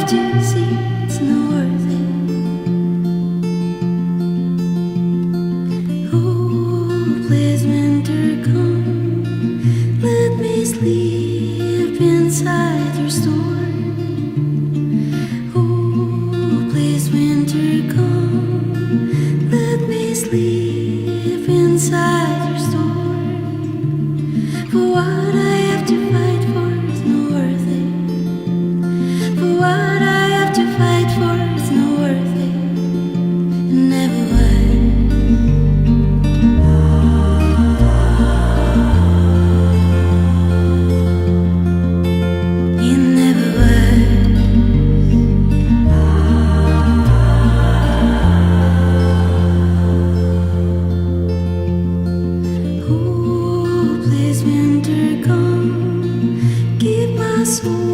to see it's not worth it. Oh, please, winter, come. Let me sleep inside your store. Oh, please, winter, come. Let me sleep inside your store. For what I have to fight for is not worth it. For what I have to fight for is not worth it. It never was. It never was. Oh, please, winter, come. Keep my soul